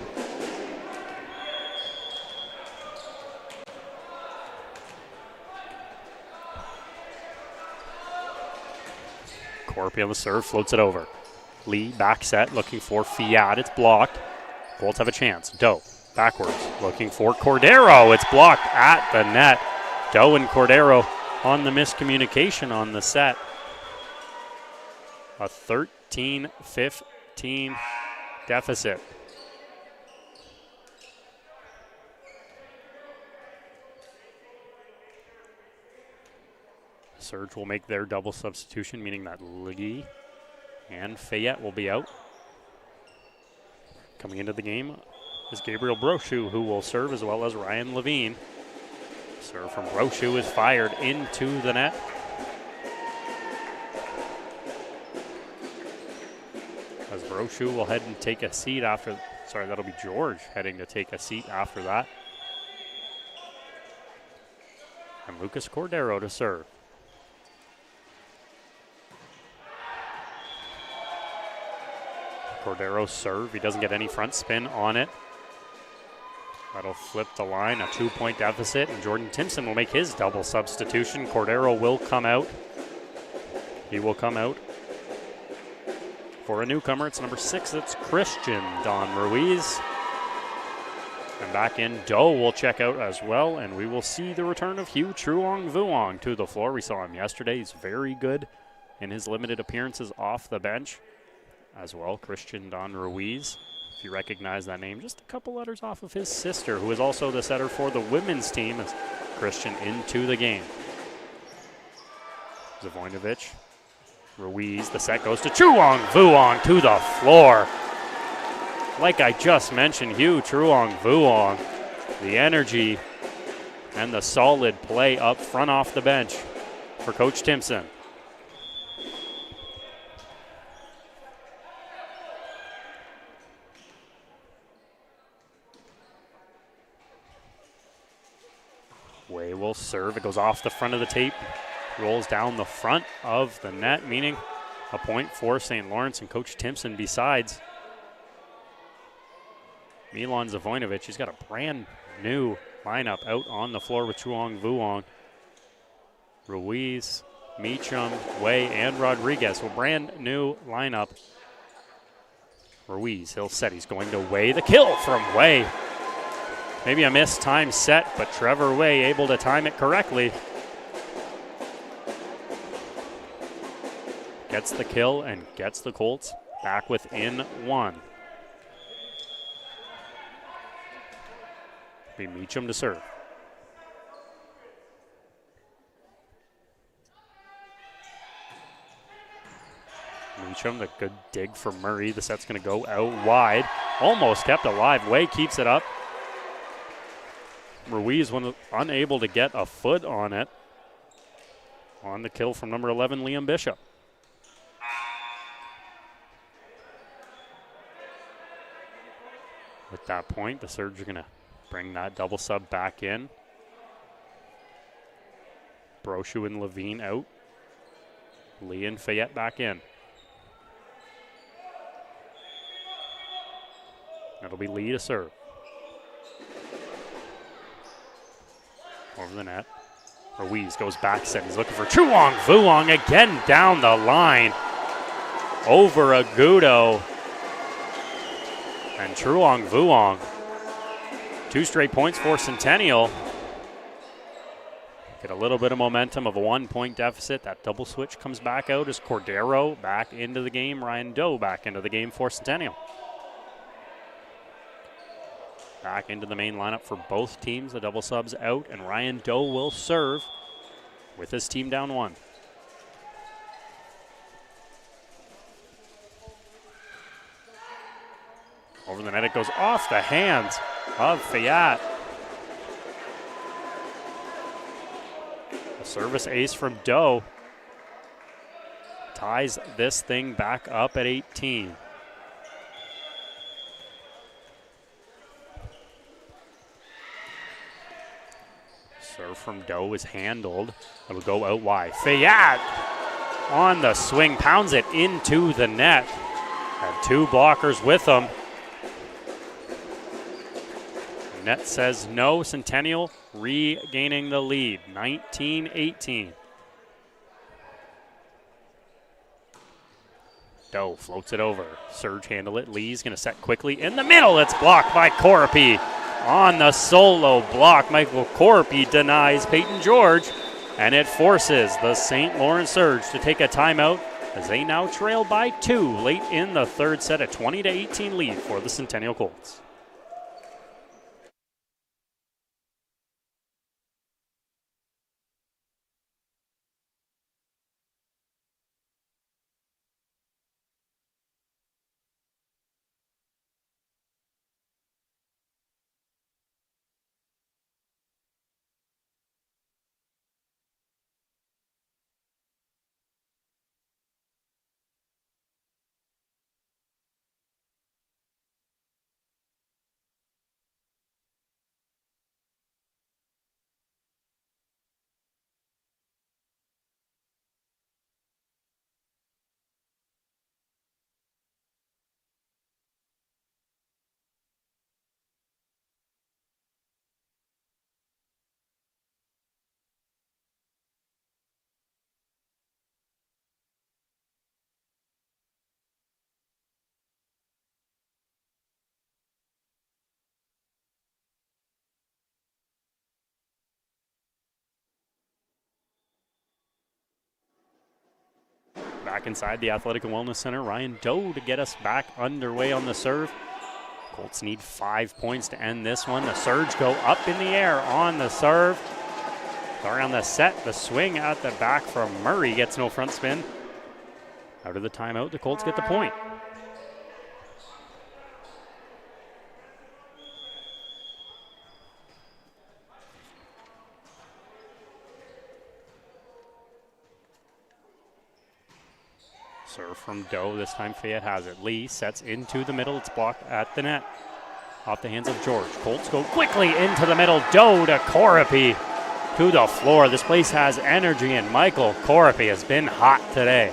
Corpy on the serve, floats it over. Lee back set, looking for Fiat. It's blocked. Colts have a chance. Doe backwards, looking for Cordero. It's blocked at the net. Doe and Cordero on the miscommunication on the set. A 13-15 deficit. Surge will make their double substitution, meaning that Lee and Fayette will be out. Coming into the game is Gabriel Brochu, who will serve, as well as Ryan Levine. Serve from Brochu is fired into the net. As Brochu will head and take a seat after, sorry, that'll be George heading to take a seat after that. And Lucas Cordero to serve. Cordero serve, he doesn't get any front spin on it. That'll flip the line, a 2-point deficit, and Jordan Timpson will make his double substitution. Cordero will come out. He will come out for a newcomer. It's number 6, it's Christian Don Ruiz. And back in, Doe will check out as well, and we will see the return of Hugh Truong Vuong to the floor. We saw him yesterday. He's very good in his limited appearances off the bench as well. Christian Don Ruiz, if you recognize that name, just a couple letters off of his sister, who is also the setter for the women's team, as Christian into the game. Zavoinovic, Ruiz, the set goes to Truong Vuong to the floor. Like I just mentioned, Hugh Truong Vuong, the energy and the solid play up front off the bench for Coach Timpson. Way will serve. It goes off the front of the tape, rolls down the front of the net, meaning a point for St. Lawrence. And Coach Timpson, besides Milan Zavoinovic, he's got a brand new lineup out on the floor with Truong Vuong, Ruiz, Meacham, Way, and Rodriguez. So brand new lineup. Ruiz, he'll set. He's going to Way. The kill from Way. Maybe a missed time set, but Trevor Way able to time it correctly. Gets the kill and gets the Colts back within one. Be Meacham to serve. Meacham, the good dig from Murray. The set's going to go out wide. Almost kept alive. Way keeps it up. Ruiz was unable to get a foot on it. On the kill from number 11, Liam Bishop. At that point, the Surge are going to bring that double sub back in. Brochu and Levine out. Lee and Fayette back in. It'll be Lee to serve. Over the net. Ruiz goes back set. He's looking for Truong Vuong again down the line. Over Agudo. And Truong Vuong. 2 straight points for Centennial. Get a little bit of momentum of a 1-point deficit. That double switch comes back out as Cordero back into the game. Ryan Doe back into the game for Centennial. Back into the main lineup for both teams. The double subs out, and Ryan Doe will serve with his team down 1. Over the net, it goes off the hands of Fayette. A service ace from Doe ties this thing back up at 18. Serve from Doe is handled. It'll go out wide. Fayette on the swing, pounds it into the net. Had 2 blockers with him. Net says no. Centennial regaining the lead, 19-18. Doe floats it over. Surge handle it. Lee's going to set quickly in the middle. It's blocked by Corapi. On the solo block, Michael Corapi denies Peyton George, and it forces the St. Lawrence Surge to take a timeout as they now trail by 2 late in the 3rd set, a 20-18 lead for the Centennial Colts. Back inside the Athletic and Wellness Center, Ryan Doe to get us back underway on the serve. Colts need 5 points to end this one. The Surge go up in the air on the serve. Around the set, the swing at the back from Murray gets no front spin. Out of the timeout, the Colts get the point. Serve from Doe. This time Fayette has it. Lee sets into the middle. It's blocked at the net. Off the hands of George. Colts go quickly into the middle. Doe to Corapi to the floor. This place has energy, and Michael Corapi has been hot today.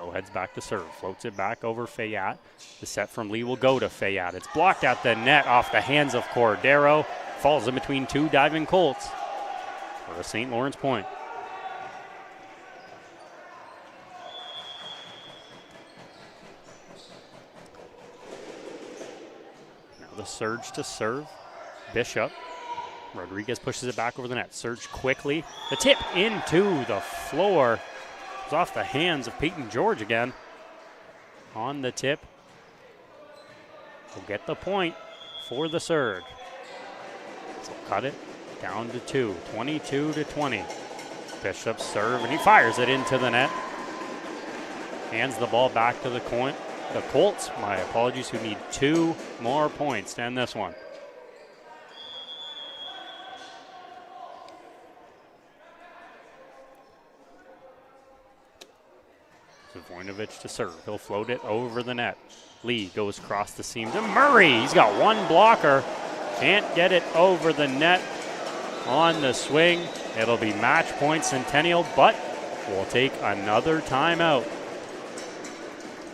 Doe heads back to serve, floats it back over Fayette. The set from Lee will go to Fayette. It's blocked at the net off the hands of Cordero. Falls in between two diving Colts for a St. Lawrence point. Now the surge to serve. Bishop. Rodriguez pushes it back over the net. Surge quickly. The tip into the floor. It's off the hands of Peyton George again. On the tip. Will get the point for the surge. So cut it down to 2. 22-20. Bishop serve, and he fires it into the net. Hands the ball back to the Colts, my apologies, who need 2 more points to end this one. Voinovich to serve. He'll float it over the net. Lee goes across the seam to Murray. He's got one blocker. Can't get it over the net on the swing. It'll be match point Centennial, but we'll take another timeout.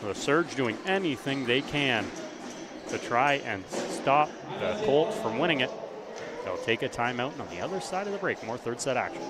The Surge doing anything they can to try and stop the Colts from winning it. They'll take a timeout, and on the other side of the break, more third set action.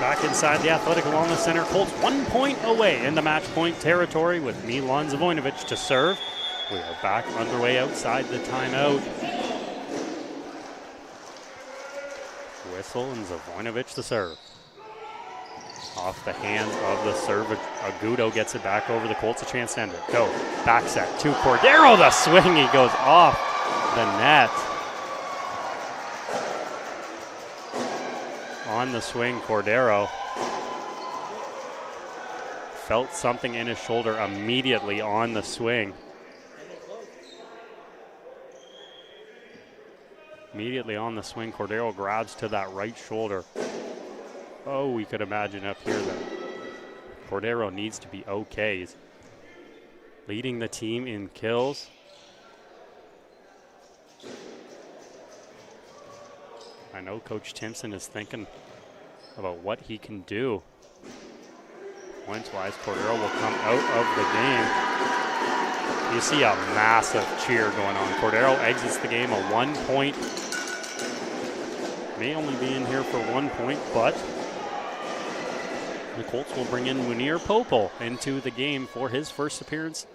Back inside the Athletic Wellness Center, Colts 1 point away in the match point territory with Milan Zavoinovich to serve. We are back underway outside the timeout. Whistle and Zavoinovich to serve. Off the hands of the serve, Agudo gets it back over the Colts, a chance to end it. Go, back set to Cordero, the swing, he goes off the net. On the swing, Cordero felt something in his shoulder immediately on the swing. Immediately on the swing, Cordero grabs to that right shoulder. Oh, we could imagine up here that Cordero needs to be okay. He's leading the team in kills. I know Coach Timpson is thinking about what he can do. Points-wise, Cordero will come out of the game. You see a massive cheer going on. Cordero exits the game a 1 point. May only be in here for 1 point, but the Colts will bring in Munir Popel into the game for his first appearance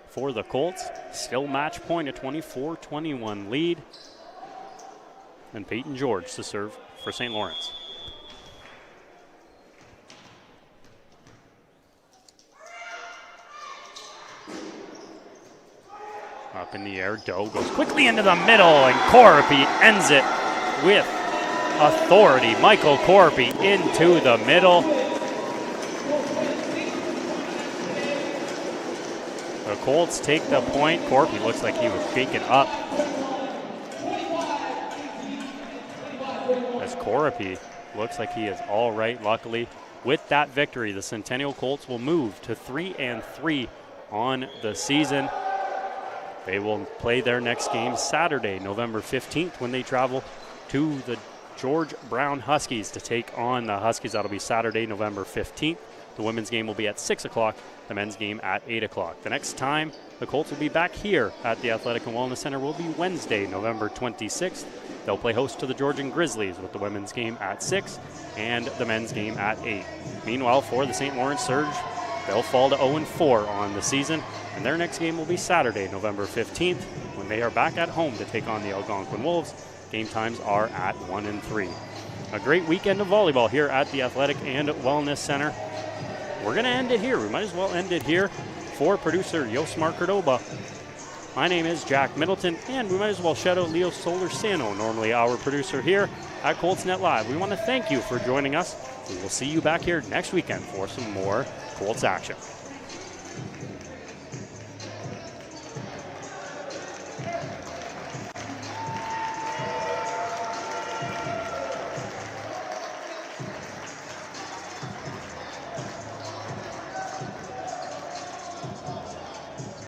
for the Colts. Still match point, a 24-21 lead. And Peyton George to serve for St. Lawrence. Up in the air, Doe goes quickly into the middle, and Corpy ends it with authority. Michael Corpy into the middle. The Colts take the point. Corpy looks like he was shaken up. Corpy looks like he is all right, luckily. With that victory, the Centennial Colts will move to 3-3 on the season. They will play their next game Saturday, November 15th, when they travel to the George Brown Huskies to take on the Huskies. That'll be Saturday, November 15th. The women's game will be at 6 o'clock, the men's game at 8 o'clock. The next time the Colts will be back here at the Athletic and Wellness Center will be Wednesday, November 26th. They'll play host to the Georgian Grizzlies with the women's game at 6 and the men's game at 8. Meanwhile, for the St. Lawrence Surge, They'll fall to 0-4 on the season, and their next game will be Saturday, November 15th, when they are back at home to take on the Algonquin Wolves. Game times are at 1 and 3. A great weekend of volleyball here at the Athletic and Wellness Center. We're going to end it here. We might as well end it here. For producer Yosmar Cordoba, my name is Jack Middleton, and we might as well shout out Leo Solorsano, normally our producer here at Coltsnet Live. We want to thank you for joining us. We will see you back here next weekend for some more Colts action.